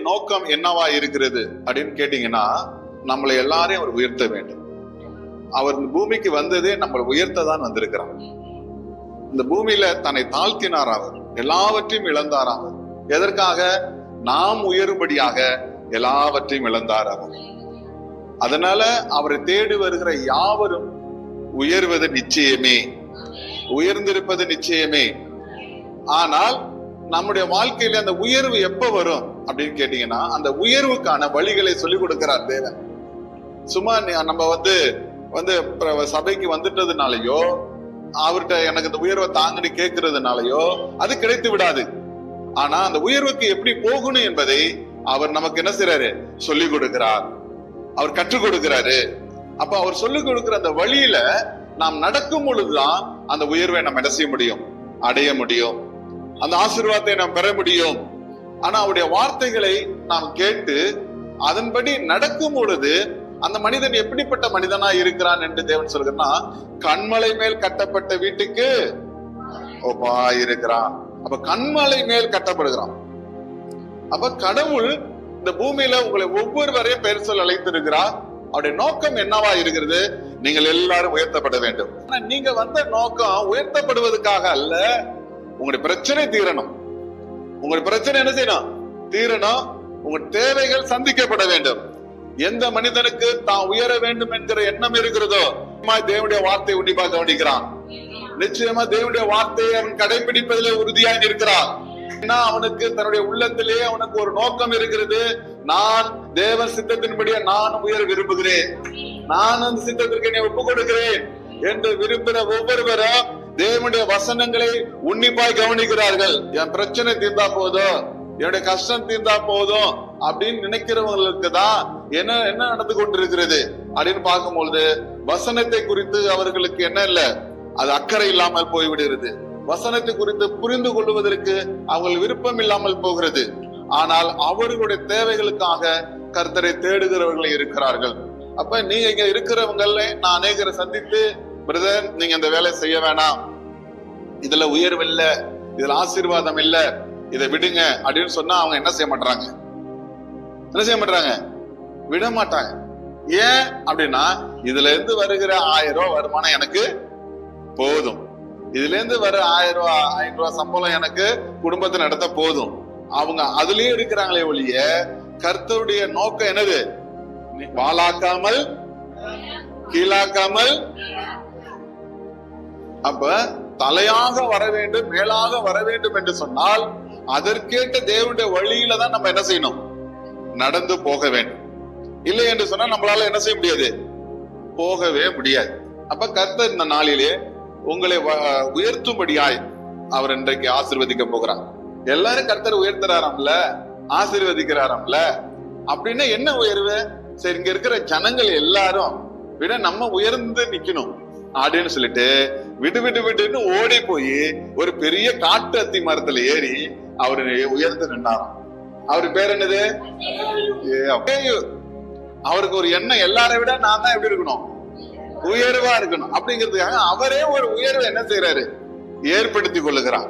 நோக்கம் என்னவா இருக்கிறது அப்படின்னு கேட்டீங்கன்னா, நம்மளை எல்லாரையும் அவர் உயர்த்த வேண்டும். அவர் இந்த பூமிக்கு வந்ததே நம்மளை உயர்த்ததான் வந்திருக்கிறார். இந்த பூமியில தன்னை தாழ்த்தினார், அவர் எல்லாவற்றையும் இழந்தார். அவர் எதற்காக? நாம் உயரும்படியாக எல்லாவற்றையும் இழந்தார் அவர். அதனால அவரை தேடி வருகிற யாவரும் உயர்வது நிச்சயமே, உயர்ந்திருப்பது நிச்சயமே. ஆனால் நம்முடைய வாழ்க்கையில அந்த உயர்வு எப்ப வரும் அப்படின்னு கேட்டீங்கன்னா, அந்த உயர்வுக்கான வழிகளை சொல்லிக் கொடுக்கிறார் தேவன். சும்மா நம்ம வந்து சபைக்கு வந்துட்டதுனாலயோ, அவர்கிட்ட எனக்கு இந்த உயர்வை தாங்கன்னு கேட்கறதுனாலயோ அது கிடைத்து விடாது. ஆனா அந்த உயர்வுக்கு எப்படி போகணும் என்பதை அவர் நமக்கு என்ன செய்யறாரு? சொல்லிக் கொடுக்கிறார், அவர் கற்றுக் கொடுக்கிறாரு. அப்ப அவர் சொல்லிக் கொடுக்கிற அந்த வழியில நாம் நடக்கும் பொழுதுதான் அந்த உயர்வை நாம் என்ன செய்ய முடியும்? அடைய முடியும், அந்த ஆசீர்வாதத்தை நாம் பெற முடியும். ஆனா அவருடைய வார்த்தைகளை நாம் கேட்டு அதன்படி நடக்கும் பொழுது அந்த மனிதன் எப்படிப்பட்ட மனிதனா இருக்கிறான் என்று தேவன் சொல்கிறா, கண்மலை மேல் கட்டப்பட்ட வீட்டுக்கு ஒப்பா இருக்கிறான். அப்ப கண்மலை மேல் கட்டப்படுகிறான். அப்ப கடவுள் இந்த பூமியில உங்களை ஒவ்வொருவரையும் பெயர் சொல்ல அழைத்திருக்கிறார். அவருடைய நோக்கம் என்னவா இருக்கிறது? நீங்கள் எல்லாரும் உயர்த்தப்பட வேண்டும். நீங்க வந்த நோக்கம் உயர்த்தப்படுவதற்காக அல்ல. உங்களுடைய பிரச்சனை தீரணும். உங்களுடைய பிரச்சனை என்ன செய்யணும்? தீரணும். உங்க தேவைகள் சந்திக்கப்பட வேண்டும். எந்த மனிதனுக்கு தான் உயர வேண்டும் என்கிற எண்ணம் இருக்கிறதோ தேவனுடைய வார்த்தையை உன்னிப்பாக கவனிக்கிறான். நிச்சயமா தேவனுடைய வார்த்தையை அவன் கடைபிடிப்பதில் உறுதியாக இருக்கிறான். ஏன்னா அவனுக்கு தன்னுடைய உள்ளத்திலே அவனுக்கு ஒரு நோக்கம் இருக்கிறது. நான் தேவன் சித்தத்தின்படியே நானும் உயர விரும்புகிறேன், நான் அந்த சித்தத்திற்கு என்னை ஒப்புக் கொடுக்கிறேன் என்று விரும்புகிற ஒவ்வொருவரும் தேவனுடைய வசனங்களை உன்னிப்பாய் கவனிக்கிறார்கள். என் பிரச்சனை தீர்ந்தா போதும், என்னுடைய கஷ்டம் தீர்ந்தா போதும் அப்படின்னு நினைக்கிறவங்களுக்கு தான் என்ன நடந்து கொண்டிருக்கிறது அப்படின்னு பார்க்கும்பொழுது வசனத்தை குறித்து அவர்களுக்கு என்ன இல்ல, அது அக்கறை இல்லாமல் போய்விடுகிறது. வசனத்தை குறித்து புரிந்து கொள்வதற்கு அவர்கள் விருப்பம் இல்லாமல் போகிறது. ஆனால் அவர்களுடைய தேவைகளுக்காக கர்த்தரை தேடுகிறவர்கள் இருக்கிறார்கள். அப்ப நீங்க இங்க இருக்கிறவங்கள நான் அநேகரை சந்தித்து, பிரதர் நீங்க இந்த வேலை செய்ய வேணாம், இதுல உயர்வு இல்ல, இதுல ஆசீர்வாதம் இல்ல, இதை விடுங்க அப்படின்னு சொன்னா அவங்க என்ன செய்ய மாட்டாங்க? விட மாட்டாங்க. ஏன் அப்படின்னா, இதுல இருந்து வருகிற 1000 ரூபாய் வருமானம் எனக்கு போதும், இதுல இருந்து வர 1000 ரூபாய் சம்பளம் எனக்கு குடும்பத்தை நடத்த போதும். அவங்க அதுலயே இருக்கிறாங்களே ஒழிய கர்த்தருடைய நோக்கம் என்னது? வாளாக்காமல் கீழாக்காமல். அப்ப தலையாக வர வேண்டும், மேலாக வர வேண்டும் என்று சொன்னால் அதற்கேற்ற தேவனுடைய வழியில தான் நம்ம என்ன செய்யணும்? நடந்து போக வேண்டும். இல்லை என்று சொன்னா நம்மளால என்ன செய்ய முடியாது? போகவே முடியாது. அப்ப கர்த்தர் இந்த நாளிலே உங்களை உயர்த்தும்படியாய் அவர் இன்றைக்கு ஆசீர்வதிக்க போகிறார். எல்லாரும் கர்த்தர் உயர்த்துறாராம்ல, ஆசீர்வதிக்கிறாராம்ல. அப்படின்னா என்ன உயர்வு? சரி, இங்க இருக்கிற ஜனங்கள் எல்லாரும் விட நம்ம உயர்ந்து நிக்கணும் அப்படின்னு சொல்லிட்டு விடு விடு விடுன்னு ஓடி போய் ஒரு பெரிய காட்டு அத்தி மரத்துல ஏறி அவரு உயர்ந்து நின்றாராம். அவரு பேர் என்னது? அவருக்கு ஒரு எண்ணம், எல்லாரை விட நான் தான் எப்படி இருக்கணும்? உயர்வா இருக்கணும் அப்படிங்கிறதுக்காக அவரே ஒரு உயர்வை என்ன செய்யறாரு? ஏற்படுத்தி கொள்ளுகிறார்.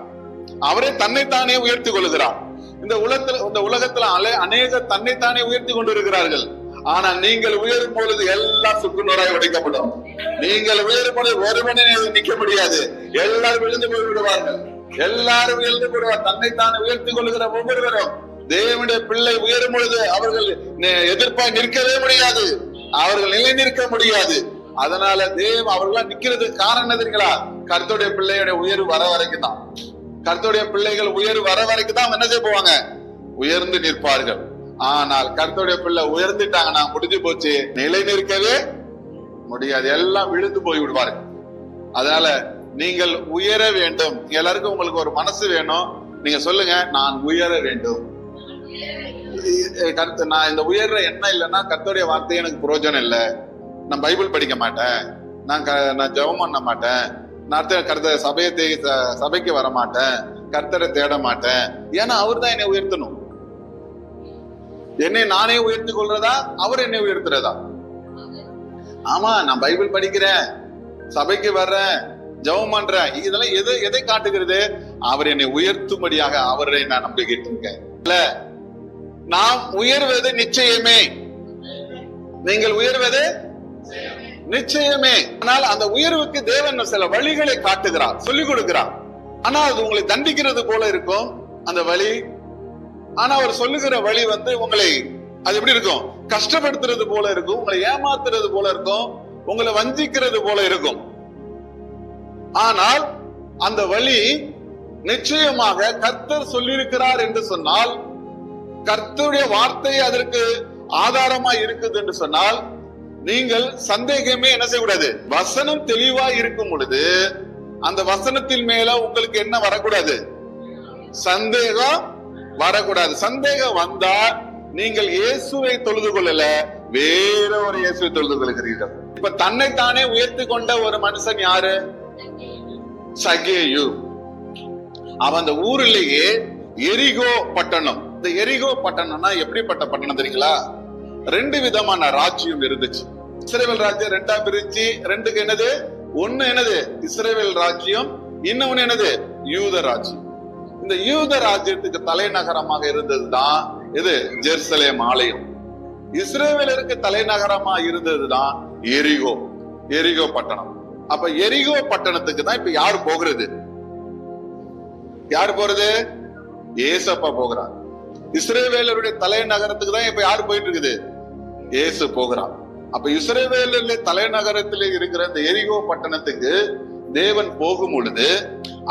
அவரே தன்னைத்தானே உயர்த்தி கொள்ளுகிறார். இந்த உலகத்துல அநேக தன்னைத்தானே உயர்த்தி கொண்டு இருக்கிறார்கள். ஆனா நீங்கள் உயரும் பொழுது எல்லாம் சுக்குநூறாய் உடைக்கப்படும். நீங்கள் உயரும் பொழுது ஒருவனே நிக்க முடியாது, எல்லாரும் விழுந்து போய் விடுவார்கள். எல்லாரும் விழுந்து போடுவார். தன்னைத்தானே உயர்த்தி கொள்ளுகிற ஒவ்வொருவரும் தேவனுடைய பிள்ளை உயரும் பொழுது அவர்கள் எதிர்ப்பாய் நிற்கவே முடியாது, அவர்கள் நிலை நிற்க முடியாது. அதனால அவர்களாம் நிக்கிறதுக்கு காரணம் எதுங்களா? கர்த்தருடைய பிள்ளையுடைய உயர்வு வர வரைக்கும் தான். கர்த்தருடைய பிள்ளைகள் உயர்வு வர வரைக்கும் தான் என்ன செய்ய போவாங்க? உயர்ந்து நிற்பார்கள். ஆனால் கர்த்தருடைய பிள்ளை உயர்ந்துட்டாங்கன்னா முடிஞ்சு போச்சு, நிலை நிற்கவே முடியாது, எல்லாம் விழுந்து போய் விடுவார்கள். அதனால நீங்கள் உயர வேண்டும். எல்லாருக்கும் உங்களுக்கு ஒரு மனசு வேணும். நீங்க சொல்லுங்க, நான் உயர வேண்டும். நான் இந்த உயர்ற எண்ணம் இல்லைன்னா கர்த்தருடைய வார்த்தை எனக்கு பிரயோஜனம் இல்லை. நான் பைபிள் படிக்க மாட்டேன், நான் ஜெபம் பண்ண மாட்டேன், நான் கர்த்தர் சபைக்கு வர மாட்டேன், கர்த்தரை தேட மாட்டேன். ஏன்னா அவர் தான் என்னை உயர்த்தணும். என்னை நானே உயர்த்தி கொள்றதா, அவர் என்னை உயர்த்துறதா? ஆமா, நான் பைபிள் படிக்கிறேன், சபைக்கு வர்றேன், ஜெபம் பண்றேன், இதெல்லாம் எதை காட்டுகிறது? அவர் என்னை உயர்த்தும்படியாக அவரை நான் நம்பிக்கிட்டு இருக்கேன். இல்ல, நாம் உயர்வது நிச்சயமே. நீங்கள் உயர்வது நிச்சயமே. ஆனால் அந்த உயர்வுக்கு தேவன் சில வழிகளை காட்டுகிறார், சொல்லிக் கொடுக்கிறார். ஆனா அது உங்களை தண்டிக்கிறது போல இருக்கும் அந்த வழி. ஆனா அவர் சொல்லுகிற வழி உங்களை அது எப்படி இருக்கும்? கஷ்டப்படுத்துறது போல இருக்கும், உங்களை ஏமாத்துறது போல இருக்கும், உங்களை வஞ்சிக்கிறது போல இருக்கும். ஆனால் அந்த வழி நிச்சயமாக கர்த்தர் சொல்லியிருக்கிறார் என்று சொன்னால், கர்த்தருடைய வார்த்தை அதற்கு ஆதாரமா இருக்குது என்று சொன்னால், நீங்கள் சந்தேகமே என்ன செய்யக்கூடாது. வசனம் தெளிவா இருக்கும் பொழுது அந்த வசனத்தின் மேல உங்களுக்கு என்ன வரக்கூடாது? சந்தேகம் வரக்கூடாது. சந்தேகம் வந்தா நீங்கள் இயேசுவை தொழுது கொள்ளல, வேற ஒரு இயேசுவை தொழுது கொள்கிறீர்கள். இப்ப தன்னைத்தானே உயர்த்தி கொண்ட ஒரு மனுஷன் யாரு? சகேயு. அவன் அந்த ஊரிலேயே எரிகோ பட்டணம். இந்த எரிகோ பட்டணம்னா எப்படிப்பட்ட பட்டணம் தெரியுங்களா? 2 விதமான ராஜ்யம் இருந்துச்சு. இஸ்ரவேல் ராஜ்யம் 2ஆ பிரிச்சு, 2க்கு என்னது? ஒண்ணு என்னது? இஸ்ரவேல் ராஜ்யம், இன்னொன்னு என்னது? யூத ராஜ்யம். இந்த யூத ராஜ்யத்துக்கு தலைநகரமாக இருந்ததுதான் இது ஜெருசலேம் ஆலயம். இஸ்ரவேலருக்கு தலைநகரமா இருந்ததுதான் எரிகோ, எரிகோ பட்டணம். அப்ப எரிகோ பட்டணத்துக்கு தான் இப்ப யாரு போகிறது? யாரு போறது? ஏசப்பா போகிறார். இஸ்ரவேலருடைய தலைநகரத்துக்கு தான் இப்ப யாரு போயிட்டு இருக்குது? ஏசு போகிறார். அப்ப இஸ்ரவேலருடைய தலைநகரத்திலே இருக்கிற இந்த எரிகோ பட்டணத்துக்கு தேவன் போகும் பொழுது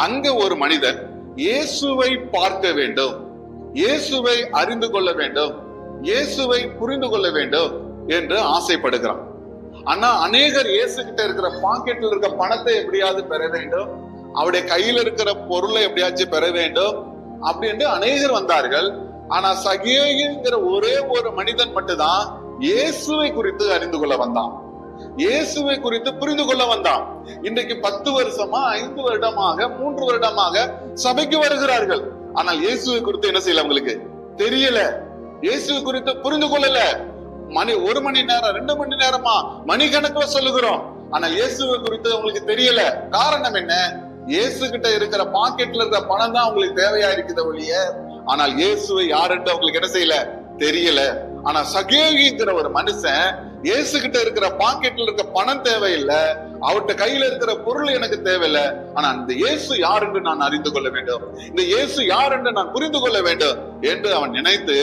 அங்க ஒரு மனிதன் இயேசுவை பார்க்க வேண்டும், இயேசுவை அறிந்து கொள்ள வேண்டும், இயேசுவை புரிந்து கொள்ள வேண்டும் என்று ஆசைப்படுகிறான். ஆனா அநேகர் இயேசு கிட்ட இருக்கிற பாக்கெட்ல இருக்க பணத்தை எப்படியாவது பெற வேண்டும், அவருடைய கையில இருக்கிற பொருளை எப்படியாச்சும் பெற வேண்டும் அப்படின்னு அநேகர் வந்தார்கள். ஆனா சகேயுங்கிற ஒரே ஒரு மனிதன் மட்டும்தான் இயேசுவை குறித்து அறிந்து கொள்ள வந்தான், இயேசுவை குறித்து புரிந்து கொள்ள வந்தான். இன்றைக்கு 10 வருஷமா, 5 வருடமாக, 3 வருடமாக சபைக்கு வருகிறார்கள். ஆனால் இயேசுவை குறித்து என்ன செய்யல? அவங்களுக்கு தெரியல. இயேசுவை குறித்து புரிந்து கொள்ளல. 1 மணி நேரம், 2 மணி நேரமா மணிக்கணக்கில் சொல்லுகிறோம், ஆனால் இயேசுவை குறித்து அவங்களுக்கு தெரியல. காரணம் என்ன? இயேசு கிட்ட இருக்கிற பாக்கெட்ல இருக்கிற பணம் தான் அவங்களுக்கு தேவையா இருக்குது ஒழிய, ஆனால் இயேசுவை யாருன்னு அவங்களுக்கு என்ன செய்யல? தெரியல. ஆனா சகேயுங்கிற ஒரு மனுஷன் இயேசு கிட்ட இருக்கிற பாக்கெட்ல இருக்க பணம் தேவையில்லை, அவர்கிட்ட கையில இருக்கிற பொருள் எனக்கு தேவையில்லை, ஆனா இந்த இயேசு யார் என்று நான் அறிந்து கொள்ள வேண்டும், இந்த இயேசு யார் என்று நான் புரிந்து கொள்ள வேண்டும் என்று அவன் நினைத்து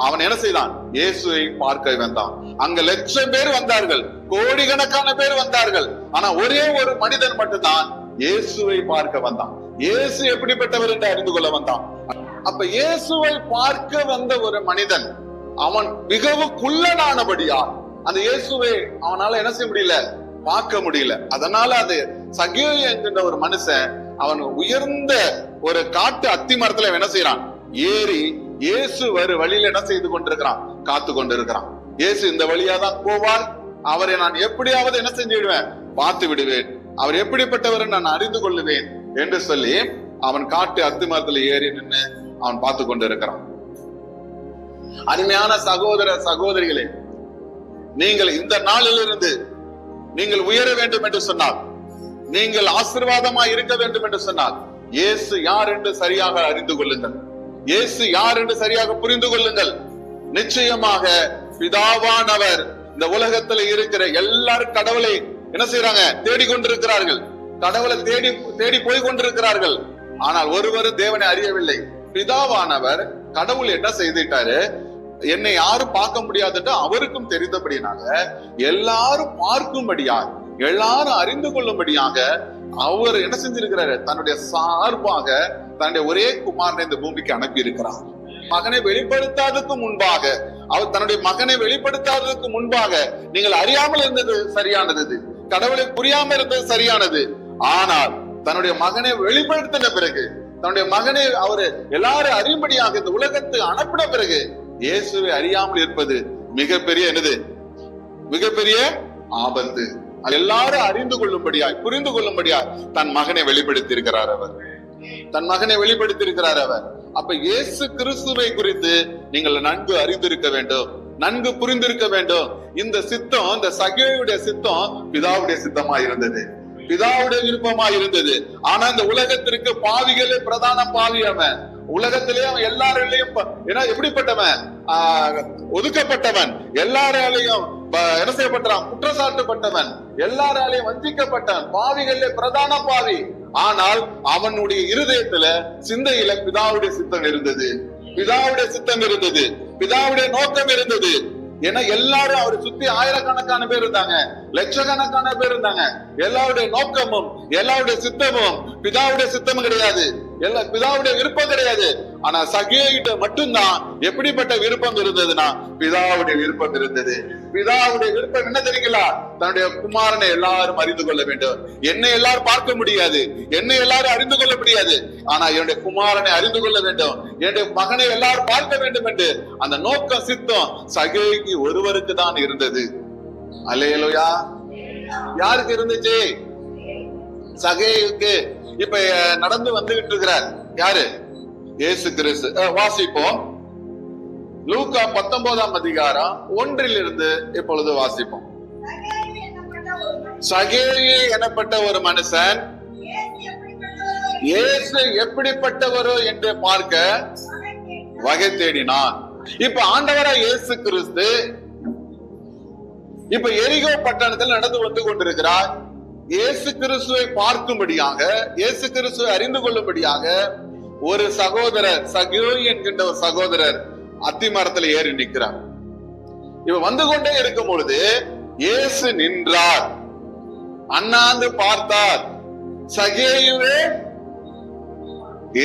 அவன் என்ன செய்தான்? இயேசுவை பார்க்க வந்தான். அங்க லட்சம் பேர் வந்தார்கள், கோடிக்கணக்கான பேர் வந்தார்கள். ஆனா ஒரே ஒரு மனிதன் மட்டும்தான் இயேசுவை பார்க்க வந்தான். இயேசு எப்படிப்பட்டவர் என்று அறிந்து கொள்ள வந்தான். அப்ப இயேசுவை பார்க்க வந்த ஒரு மனிதன் அவன் மிகவும் குள்ளனானபடியா அந்த இயேசுவை அவனால என்ன செய்ய முடியல? பார்க்க முடியல. அதனால அது சகேயு என்கின்ற ஒரு மனுஷன் அவன் உயர்ந்த ஒரு காட்டு அத்தி மரத்துல என்ன செய்யறான்? ஏறி இயேசு வரு வழியில என்ன செய்து கொண்டிருக்கிறான்? காத்து கொண்டிருக்கிறான். இயேசு இந்த வழியா தான் போவார், அவரை நான் எப்படியாவது என்ன செஞ்சிடுவேன்? பார்த்து விடுவேன், அவர் எப்படிப்பட்டவர் நான் அறிந்து கொள்ளுவேன் என்று சொல்லி அவன் காட்டு அத்தி மரத்துல ஏறி நின்று அவன் பார்த்து கொண்டிருக்கிறான். அருமையான சகோதர சகோதரிகளே, நீங்கள் இந்த நாளிலிருந்து நீங்கள் உயர வேண்டும் என்று சொன்னால், நீங்கள் ஆசீர்வாதமா இருக்க வேண்டும் என்று சொன்னால், இயேசு யார் என்று சரியாக அறிந்து கொள்ளுங்கள், இயேசு யார் என்று சரியாக புரிந்து கொள்ளுங்கள். நிச்சயமாக பிதாவானவர் இந்த உலகத்துல இருக்கிற எல்லாரும் கடவுளை என்ன செய்யறாங்க? தேடிக்கொண்டிருக்கிறார்கள், கடவுளை தேடி தேடி போய் கொண்டிருக்கிறார்கள். ஆனால் ஒருவரும் தேவனை அறியவில்லை. பிதாவானவர் கடவுள் என்ன செய்துட்டாரு? என்னை யாரும் பார்க்க முடியாதுன்னு அவருக்கும் தெரிந்தபடியாக எல்லாரும் பார்க்கும்படியாக, எல்லாரும் அறிந்து கொள்ளும்படியாக அவர் என்ன செஞ்சிருக்கிறாரு? தன்னுடைய சார்பாக தன்னுடைய ஒரே குமாரனை இந்த பூமிக்கு அனுப்பி இருக்கிறார். மகனை வெளிப்படுத்தாததுக்கு முன்பாக, அவர் தன்னுடைய மகனை வெளிப்படுத்தாததுக்கு முன்பாக நீங்கள் அறியாமல் இருந்தது சரியானது, கடவுளை புரியாம இருந்தது சரியானது. ஆனால் தன்னுடைய மகனை வெளிப்படுத்தின பிறகு, தன்னுடைய மகனை அவரு எல்லாரும் அறியும்படியாக இந்த உலகத்துக்கு அனுப்பின பிறகு இயேசுவை அறியாமல் இருப்பது மிகப்பெரிய என்னது? மிகப்பெரிய ஆபத்து. எல்லாரும் அறிந்து கொள்ளும்படியாய், புரிந்து கொள்ளும்படியாய் தன் மகனை வெளிப்படுத்தி இருக்கிறார் அவர், தன் மகனை வெளிப்படுத்தி இருக்கிறார் அவர். அப்ப இயேசு கிறிஸ்துவை குறித்து நீங்கள் நன்கு அறிந்திருக்க வேண்டும், நன்கு புரிந்திருக்க வேண்டும். இந்த சித்தம், இந்த சகேயுடைய சித்தம் பிதாவுடைய சித்தமா இருந்தது, பிதாவுடைய விருப்பமா இருந்தது. ஆனா இந்த உலகத்திற்கு பாவிகளே பிரதான பாவி அவன். உலகத்திலே அவன் எல்லாராலையும் எப்படிப்பட்டவன், ஒதுக்கப்பட்டவன், எல்லாராலையும் என்ன செய்யப்பட்டான், குற்றச்சாட்டுப்பட்டவன், எல்லாராலையும் வஞ்சிக்கப்பட்டவன், பாவிகளிலே பிரதான பாவி. ஆனால் அவனுடைய இருதயத்துல சிந்தையில பிதாவுடைய சித்தம் இருந்தது, பிதாவுடைய சித்தம் இருந்தது, பிதாவுடைய நோக்கம் இருந்தது. ஏன்னா எல்லாரும் அவரை சுத்தி ஆயிரக்கணக்கான பேர் இருந்தாங்க, லட்சக்கணக்கான பேர் இருந்தாங்க. எல்லாருடைய நோக்கமும் எல்லாருடைய சித்தமும் பிதாவுடைய சித்தமும் கிடையாது, பிதாவுடைய விருப்பம் கிடையாது. ஆனா சகேயிட்ட மட்டும்தான் எப்படிப்பட்ட விருப்பம் இருந்ததுன்னா பிதாவுடைய விருப்பம் இருந்தது. பிதாவுடைய விருப்பம் என்ன தெரியுங்களா? தன்னுடைய குமாரனை எல்லாரும் அறிந்து கொள்ள வேண்டும். என்னை எல்லாரும் பார்க்க முடியாது, என்னை எல்லாரும் அறிந்து கொள்ள முடியாது, ஆனா என்னுடைய குமாரனை அறிந்து கொள்ள வேண்டும், என்னுடைய மகனை எல்லாரும் பார்க்க வேண்டும் என்று அந்த நோக்கம் சித்தம் சகேய்க்கு ஒருவருக்கு தான் இருந்தது. அல்லேலூயா. யாருக்கு இருந்துச்சு? சகேயுக்கு. இப்ப நடந்து வந்துகிட்டு இருக்கிறார் யாரு? இயேசு கிறிஸ்து. வாசிப்போம் லூக்கா 19ஆம் அதிகாரம் 1 இப்பொழுது வாசிப்போம். சகேயு எனப்பட்ட ஒரு மனுஷன் இயேசு எப்படிப்பட்டவரோ என்று பார்க்க வகை தேடினான். இப்ப ஆண்டவரா இயேசு கிறிஸ்து இப்ப எரிகோ பட்டணத்தில் நடந்து வந்து கொண்டிருக்கிறார். இயேசு கிறிஸ்துவை பார்க்கும்படியாக, இயேசு கிறிஸ்துவை அறிந்து கொள்ளும்படியாக ஒரு சகோதரர், சகேயு என்கின்ற ஒரு சகோதரர் அத்திமரத்தில் ஏறி நிற்கிறார். இவ வந்து கொண்டே இருக்கும் பொழுது இயேசு நின்றார், அண்ணாந்து பார்த்தார், சகேயுவே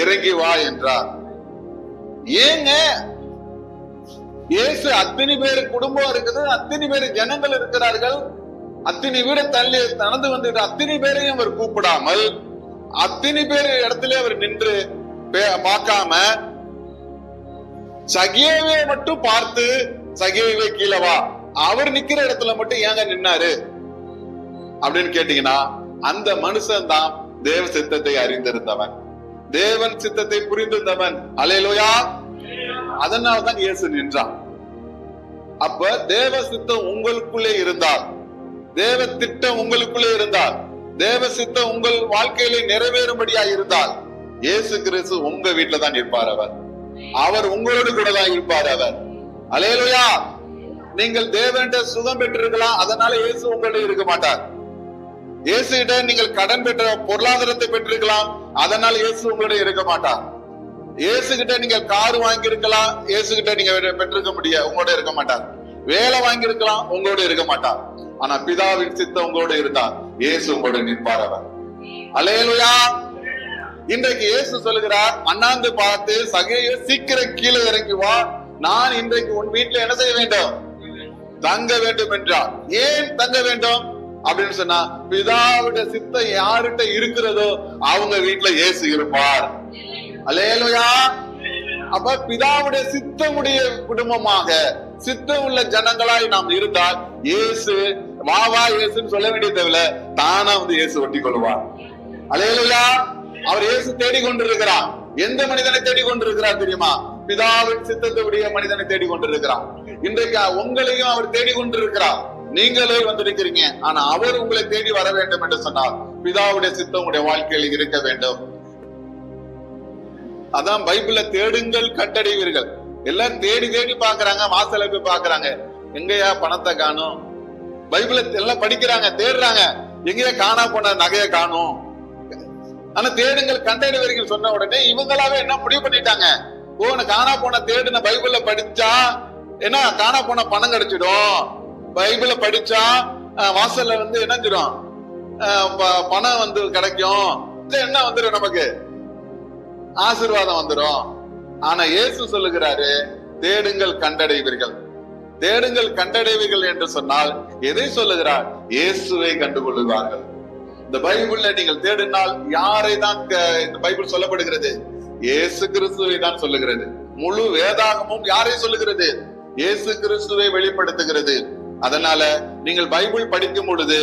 இறங்கி வா என்றார். ஏங்க? இயேசு அத்தனை பேர் குடும்பம் இருக்குது, அத்தனை பேர் ஜனங்கள் இருக்கிறார்கள், அத்தனை வீட தள்ளி நடந்து வந்து அத்தனை பேரையும் அவர் கூப்பிடாமல் அத்தனை பேர் இடத்துல அவர் நின்று பார்க்காம சகேயுவை மட்டும் பார்த்து, சகேயுவை கீழே வா, அவர் நிக்கிற இடத்துல மட்டும் ஏங்க நின்னாரு அப்படின்னு கேட்டீங்கன்னா, அந்த மனுஷன் தான் தேவ சித்தத்தை அறிந்திருந்தவன், தேவன் சித்தத்தை புரிந்திருந்தவன். அல்லேலூயா. அதனால்தான் இயேசு நின்றான். அப்ப தேவ சித்தம் உங்களுக்குள்ளே இருந்தால், தேவ திட்டம் உங்களுக்குள்ளே இருந்தால், தேவ சித்தம் உங்கள் வாழ்க்கையிலே நிறைவேறும்படியா இருந்தால், இயேசு கிறிஸ்து உங்க வீட்டுல தான் இருப்பார். அவர் உங்களோடு கூட தான் இருப்பார். அவர். அல்லேலூயா. நீங்கள் தேவன்கிட்ட சுகம் பெற்றிருக்கலாம், அதனால இயேசு உங்களோட இருக்க மாட்டார். இயேசு கிட்ட நீங்கள் கடன் பெற்ற பொருளாதாரத்தை பெற்றிருக்கலாம், அதனால இயேசு உங்களோட இருக்க மாட்டார். இயேசு கிட்ட நீங்க கார் வாங்கி இருக்கலாம், இயேசு கிட்ட நீங்க பெற்றிருக்க முடியாது, உங்களோட இருக்க மாட்டார். வேலை வாங்கி இருக்கலாம், உங்களோட இருக்க மாட்டார். ஆனா பிதாவின் சித்தம் உங்களோட இருந்தார், இயேசு உங்களோட நிற்பார். அவர். அல்லேலூயா. இன்றைக்கு இயேசு சொல்லுகிறார், அண்ணாந்து பார்த்து சகேயு சீக்கிரம் கீழே இறங்கி வா, நான் இன்றைக்கு உன் வீட்டுல என்ன செய்ய வேண்டும்? தங்க வேண்டும் என்றார். ஏன் தங்க வேண்டும் அப்படின்னு சொன்னா, பிதாவுடைய சித்தம் யார்கிட்ட இருக்கிறதோ அவங்க வீட்டுல இயேசு இருப்பார். அல்லேலூயா. அப்ப பிதாவுடைய சித்தமுடைய குடும்பமாக, சித்தம் உள்ள ஜனங்களாய் நாம் இருந்தால் இயேசு வா வா இயேசுன்னு சொல்ல வேண்டிய தேவையில்ல, தானா வந்து இயேசு ஒட்டி கொள்வார். அல்லேலூயா. அவர் இயேசு தேடிக்கொண்டிருக்கிறார். எந்த மனிதனை தேடிக்கொண்டிருக்கிறார் தெரியுமா? பிதாவின் சித்தத்துடைய மனிதனை தேடிக்கொண்டிருக்கிறார். இன்றைக்கு உங்களையும் அவர் தேடிக்கொண்டிருக்கிறார். நீங்களே வந்திருக்கிறீங்க, ஆனா அவர் உங்களை தேடி வர வேண்டும் என்று சொன்னார். பிதாவுடைய சித்தம் உடைய வாழ்க்கையில் இருக்க வேண்டும். அதான் பைபிள்ல தேடுங்கள் கண்டடைவீர்கள். எல்லாம் தேடி தேடி பாக்குறாங்க, வாசல போய் பாக்குறாங்க, எங்கயா பணத்தை காணும். பைபிள எல்லாம் படிக்கிறாங்க, தேடுறாங்க, எங்கேயா காணா போன நகைய காணும். ஆனா தேடுங்கள் கண்டடைவீர்கள் சொன்ன உடனே இவங்களாவே என்ன முடிவு பண்ணிட்டாங்க? ஓ, காணா போன தேடுன பைபிள்ல படிச்சா என்ன காணா போன பணம் கிடைச்சிடும், பைபிள படிச்சா வாசல்ல வந்து என்னஞ்சிடும், பணம் வந்து கிடைக்கும், என்ன வந்துடும், நமக்கு ஆசீர்வாதம் வந்துடும். ஆனா இயேசு சொல்லுகிறாரு, தேடுங்கள் கண்டடைவீர்கள். தேடுங்கள் கண்டடைவீர்கள் என்று சொன்னால் எதை சொல்லுகிறார்? இயேசுவை கண்டுகொள்ளுவார்கள். இந்த பைபிள்ல நீங்கள் தேடினால் யாரை தான் இந்த பைபிள் சொல்லப்படுகிறது? இயேசு கிறிஸ்துவை தான் சொல்லுகிறது. முழு வேதாகமும் யாரை சொல்லுகிறது? இயேசு கிறிஸ்துவை வெளிப்படுத்துகிறது. அதனால நீங்கள் பைபிள் படிக்கும் பொழுது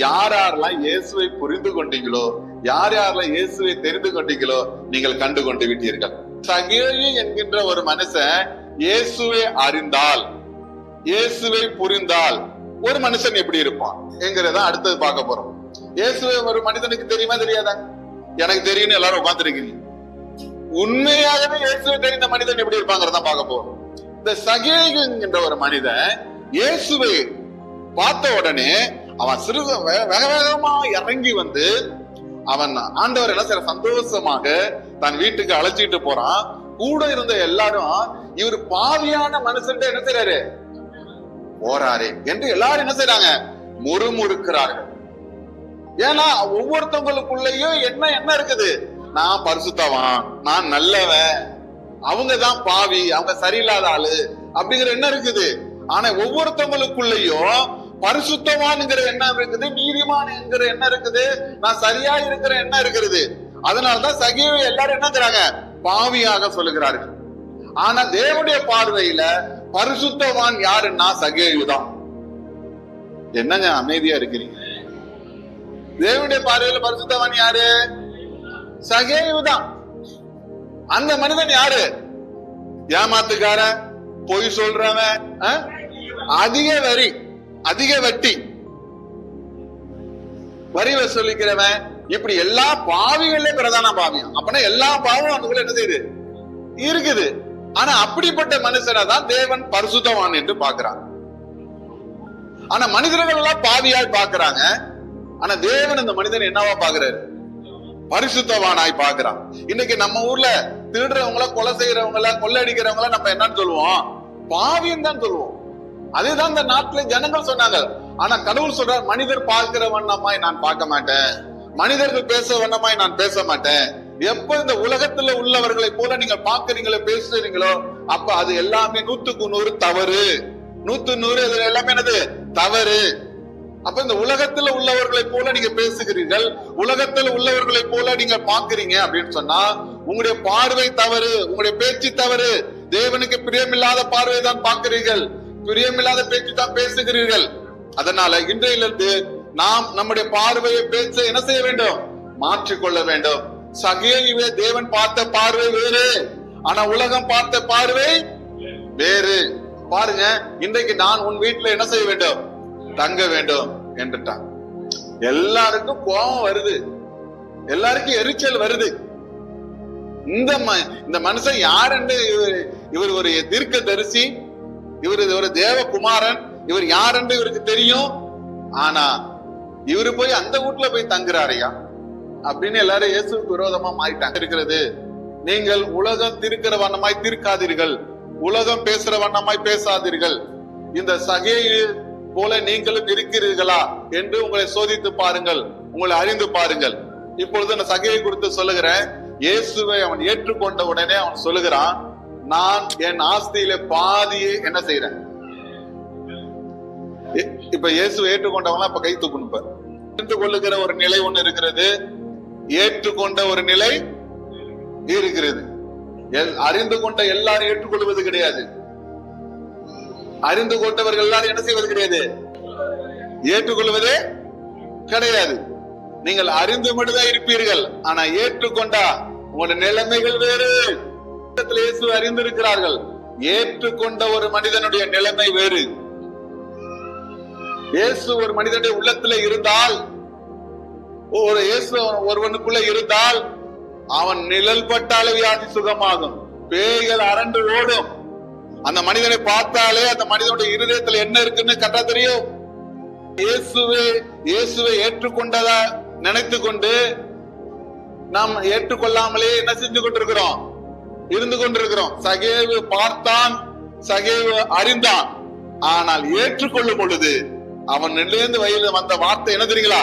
யார் யாரெல்லாம் இயேசுவை புரிந்து கொண்டீங்களோ, யார் யாரெல்லாம் இயேசுவை தெரிந்து கொண்டீங்களோ நீங்கள் கண்டு கொண்டு விட்டீர்கள். சகேயு என்கின்ற ஒரு மனுஷன் இயேசுவை அறிந்தால், இயேசுவை புரிந்தால் ஒரு மனுஷன் எப்படி இருப்பான் என்கிறத அடுத்தது பார்க்க போறோம். இயேசுவை ஒரு மனிதனுக்கு தெரியுமா தெரியாதா? எனக்கு தெரியும்னு எல்லாரும் உட்கார்ந்துருக்கீங்க. உண்மையாகவே இயேசுவை தெரிந்த மனிதன் எப்படி இருப்பாங்கிறத பார்க்க போறோம். இந்த சகேயு என்ற ஒரு மனிதன் இயேசுவை பார்த்த உடனே அவன் வேக வேகமா இறங்கி வந்து அவன் ஆண்டவர் என்ன செய்யற சந்தோஷமாக தன் வீட்டுக்கு அழைச்சிட்டு போறான். கூட இருந்த எல்லாரும் இவர் பாவியான மனுஷன் என்ன செய்யறாரு போறாரு என்று எல்லாரும் என்ன செய்யறாங்க முறுமுறுக்கிறார்கள். ஏன்னா ஒவ்வொருத்தவங்களுக்குள்ளயும் என்ன இருக்குது, நான் பரிசுத்தவான், நான் நல்லவன், அவங்கதான் பாவி, அவங்க சரியில்லாத ஆளு அப்படிங்கிற என்ன இருக்குது. ஆனா ஒவ்வொருத்தவங்களுக்குள்ளயும் பரிசுத்தவான்ங்கிற எண்ணம் இருக்குது, நீதிமான் என்கிற எண்ணம் இருக்குது, நான் சரியா இருக்கிற எண்ணம் இருக்கிறது. அதனாலதான் சகேயுவை எல்லாரும் என்னங்கிறாங்க பாவியாக சொல்லுகிறார்கள். ஆனா தேவனுடைய பார்வையில பரிசுத்தவான் யாருன்னா சகேயு தான். என்னங்க அமைதியா இருக்கிறீங்க? தேவனுடைய பார்வையில பரிசுத்தவான் யாரு? சகேயு தான். அந்த மனிதன் யாரு? ஏமாத்துக்கார, பொய் சொல்றவன், அதிக வரி, அதிக வட்டி, வரி வசூலிக்கிறவன், இப்படி எல்லா பாவிகளே பிரதான பாவியம். அப்படின்னா எல்லா பாவம் அதுக்குள்ள என்ன செய்யுது இருக்குது. ஆனா அப்படிப்பட்ட மனுஷனை தான் தேவன் பரிசுத்தவான் என்று பார்க்கிறான். ஆனா மனிதர்கள் எல்லாம் பாவியாய் பார்க்கிறாங்க. ஆனா தேவன் இந்த மனிதன் என்னவா பாக்குறாரு? பரிசுத்தவானாய் பார்க்கிறான். இன்னைக்கு நம்ம ஊர்ல திருடுறவங்கள, கொலை செய்யறவங்கள, கொள்ளடிக்கிறவங்கள நம்ம என்னன்னு சொல்லுவோம்? பாவியம் தான் சொல்லுவோம். அதேதான் இந்த நாட்டுல ஜனங்கள் சொன்னாங்க. ஆனா கடவுள் சொல்றார், மனிதர் பார்க்கிற வண்ணமாய் நான் பார்க்க மாட்டேன், மனிதர்கள் பேச வண்ணமாய் நான் பேச மாட்டேன். எப்ப இந்த உலகத்துல உள்ளவர்களை போல நீங்க பாக்குறீங்களோ, பேசுறீங்களோ, அப்ப அது எல்லாமே 100க்கு 100 தவறு. 100க்கு 100 எல்லாமே என்னது? தவறு. அப்ப இந்த உலகத்துல உள்ளவர்களை போல நீங்க பேசுகிறீர்கள், உலகத்துல உள்ளவர்களை போல நீங்க பாக்குறீங்க அப்படின்னு சொன்னா உங்களுடைய பார்வை தவறு, உங்களுடைய பேச்சு தவறு. தேவனுக்கு பிரியமில்லாத பார்வை தான் பார்க்கிறீர்கள், பிரியமில்லாத பேச்சு தான் பேசுகிறீர்கள். அதனால இன்றையிலிருந்து நாம் நம்முடைய பார்வையை, பேச்ச என்ன செய்ய வேண்டும்? மாற்றிக்கொள்ள வேண்டும். சகேயுவை தேவன் பார்த்த பார்வை வேறு, ஆனா உலகம் பார்த்த பார்வை வேறு. பாருங்க, இன்றைக்கு நான் உன் வீட்டுல என்ன செய்ய வேண்டும்? தங்க வேண்டும் என்றுட்டான். எல்லாருக்கும் கோபம் வருது, எல்லாருக்கும் எரிச்சல் வருது. இந்த மனுஷன் யாருன்னு, இவர் ஒரு தீர்க்க தரிசி, இவர் ஒரு தேவகுமாரன், இவர் யாருன்னு இவருக்கு தெரியும். ஆனா இவரு போய் அந்த வீட்டுல போய் தங்குறாரையா அப்படின்னு எல்லாரும் இயேசுக்கு விரோதமா மாறிட்டாங்க. இருக்கிறது, நீங்கள் உலகம் தீர்க்கிற வண்ணமாய் தீர்க்காதீர்கள், உலகம் பேசுற வண்ணமாய் பேசாதீர்கள். இந்த சகேயு போல நீங்களும் இருக்கிறீர்களா என்று உங்களை சோதித்து பாருங்கள், உங்களை அறிந்து பாருங்கள். இப்பொழுது நான் சகேயை குறித்து சொல்லுகிறேன். இயேசுவை அவன் ஏற்றுக்கொண்ட உடனே அவன் சொல்லுகிறான், நான் என் ஆஸ்தியில பாதியை என்ன செய்யறேன். இப்ப இயேசுவை ஏற்றுக்கொண்டவங்க இப்ப கை தூக்கணும். ஏற்றுக்கொள்ளுகிற ஒரு நிலை ஒண்ணு இருக்கிறது, ஏற்றுக்கொண்ட ஒரு நிலை இருக்கிறது. அறிந்து கொண்ட எல்லாரும் ஏற்றுக்கொள்வது கிடையாது, அறிந்து கொண்டவர்கள் எல்லாரும் என்ன செய்வது கிடையாது, ஏற்றுக்கொள்வதே கிடையாது. நீங்கள் அறிந்து மட்டும்தான் இருப்பீர்கள், ஆனா ஏற்றுக்கொண்டா உங்களுடைய நிலைமைகள் வேறு. இயேசு அறிந்திருக்கிறார்கள், ஏற்றுக்கொண்ட ஒரு மனிதனுடைய நிலைமை வேறு. இயேசு ஒரு மனிதனுடைய உள்ளத்துல இருந்தால், ஒரு இயேசு ஒருவனுக்குள்ள இருந்தால், அவன் நிழல் பட்டாலே வியாதி சுகமாகும், பேய்கள் அரண்டு ஓடும். அந்த மனிதனை பார்த்தாலே அந்த மனிதனுடைய இருதயத்துல என்ன இருக்குன்னு கரெக்டா தெரியும். இயேசுவை ஏற்றுக்கொண்டதா நினைத்து கொண்டு நாம் ஏற்றுக்கொள்ளாமலே என்ன செஞ்சு கொண்டிருக்கிறோம், இருந்து கொண்டிருக்கிறோம். சகேயு பார்த்தான், சகேயு அறிந்தான். ஆனால் ஏற்றுக்கொள்ளும் பொழுது அவன் நிலையிலிருந்து வயலில் வந்த வார்த்தை என்ன தெரியுங்களா?